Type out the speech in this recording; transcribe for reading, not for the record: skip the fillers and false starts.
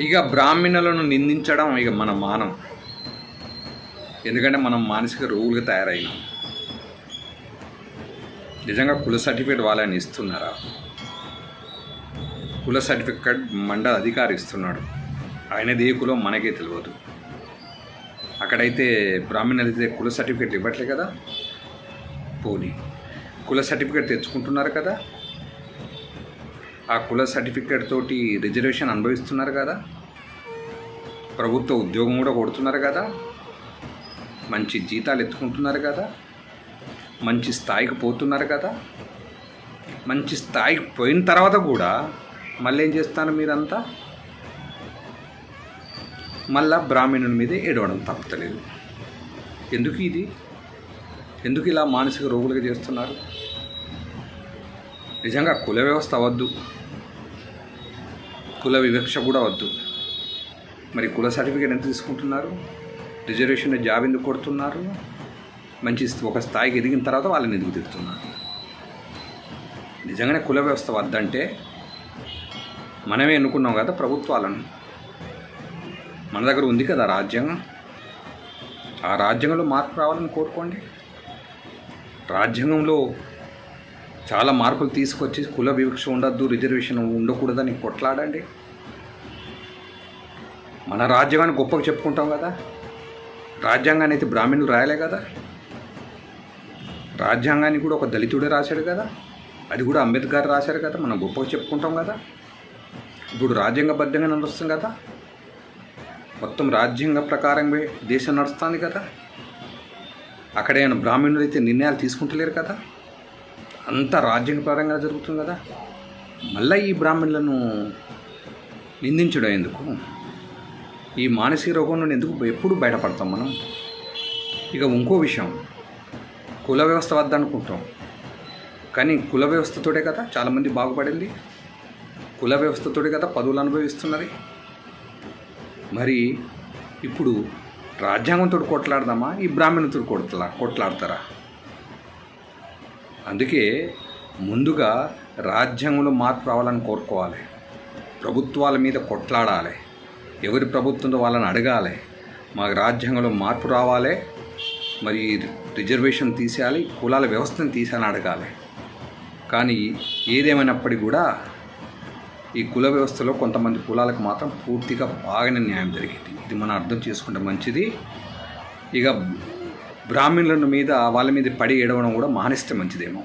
ఇక బ్రాహ్మణులను నిందించడం ఇక మన మానం. ఎందుకంటే మనం మానసిక రోగులుగా తయారైనాం. నిజంగా కుల సర్టిఫికేట్ వాళ్ళని ఇస్తున్నారా? కుల సర్టిఫికేట్ మండల అధికారి ఇస్తున్నాడు. ఆయనది ఏ కులం మనకే తెలియదు. అక్కడైతే బ్రాహ్మణులు అయితే కుల సర్టిఫికేట్ ఇవ్వట్లే కదా. పోనీ కుల సర్టిఫికేట్ తెచ్చుకుంటున్నారు కదా. ఆ కుల సర్టిఫికేట్ తోటి రిజర్వేషన్ అనుభవిస్తున్నారు కదా. ప్రభుత్వ ఉద్యోగం కూడా కొడుతున్నారు కదా. మంచి జీతాలు ఎత్తుకుంటున్నారు కదా. మంచి స్థాయికి పోతున్నారు కదా. మంచి స్థాయికి పోయిన తర్వాత కూడా మళ్ళీ ఏం చేస్తాను మీరంతా? మళ్ళా బ్రాహ్మణుని మీదే ఏడవడం తప్పలేదు. ఎందుకు ఇది? ఎందుకు ఇలా మానసిక రోగులుగా చేస్తున్నారు? నిజంగా కుల వ్యవస్థ వద్దు, కుల వివక్ష కూడా వద్దు. మరి కుల సర్టిఫికేట్ ఎంత తీసుకుంటున్నారు? రిజర్వేషన్ జాబ్ ఎందుకు కొడుతున్నారు? మంచి ఒక స్థాయికి ఎదిగిన తర్వాత వాళ్ళని ఎందుకు తిడుతున్నారు? నిజంగానే కుల వ్యవస్థ వద్దంటే మనమే ఎన్నుకున్నాం కదా ప్రభుత్వాలను. మన దగ్గర ఉంది కదా రాజ్యాంగం. ఆ రాజ్యాంగంలో మార్పు రావాలని కోరుకోండి. రాజ్యాంగంలో చాలా మార్పులు తీసుకొచ్చి కుల వివక్ష ఉండద్దు, రిజర్వేషన్ ఉండకూడదని కొట్లాడండి. మన రాజ్యాంగాన్ని గొప్పగా చెప్పుకుంటాం కదా. రాజ్యాంగాన్ని అయితే బ్రాహ్మణులు రాయలే కదా. రాజ్యాంగాన్ని కూడా ఒక దళితుడే రాశాడు కదా. అది కూడా అంబేద్కర్ రాశారు కదా. మనం గొప్పగా చెప్పుకుంటాం కదా. ఇప్పుడు రాజ్యాంగబద్ధంగా నడుస్తుంది కదా. మొత్తం రాజ్యాంగ ప్రకారంగా దేశం నడుస్తుంది కదా. అక్కడ ఏమైనా బ్రాహ్మణులు అయితే నిర్ణయాలు తీసుకుంటలేరు కదా. అంతా రాజ్యాంగపరంగా జరుగుతుంది కదా. మళ్ళీ ఈ బ్రాహ్మణులను నిందించడం ఎందుకు? ఈ మానసిక రోగం నుండి ఎందుకు ఎప్పుడు బయటపడతాం మనం? ఇక ఇంకో విషయం, కుల వ్యవస్థ వద్దనుకుంటాం, కానీ కుల వ్యవస్థతోటే కదా చాలామంది బాగుపడింది. కుల వ్యవస్థతోటే కదా పదవులు అనుభవిస్తున్నది. మరి ఇప్పుడు రాజ్యాంగంతో కొట్లాడదామా, ఈ బ్రాహ్మణులతో కొట్లాడతారా? అందుకే ముందుగా రాజ్యాంగంలో మార్పు రావాలని కోరుకోవాలి. ప్రభుత్వాల మీద కొట్లాడాలి. ఎవరి ప్రభుత్వంతో వాళ్ళని అడగాలి. మాకు రాజ్యాంగంలో మార్పు రావాలి, మరి రిజర్వేషన్ తీసేయాలి, కులాల వ్యవస్థను తీసేయాలని అడగాలి. కానీ ఏదేమైనప్పటికీ కూడా ఈ కుల వ్యవస్థలో కొంతమంది కులాలకు మాత్రం పూర్తిగా బాగానే న్యాయం జరిగింది. ఇది మనం అర్థం చేసుకుంటే మంచిది. ఇక బ్రాహ్మణుల మీద వాళ్ళ మీద పడి ఏడవడం కూడా మానేస్తే మంచిదేమో.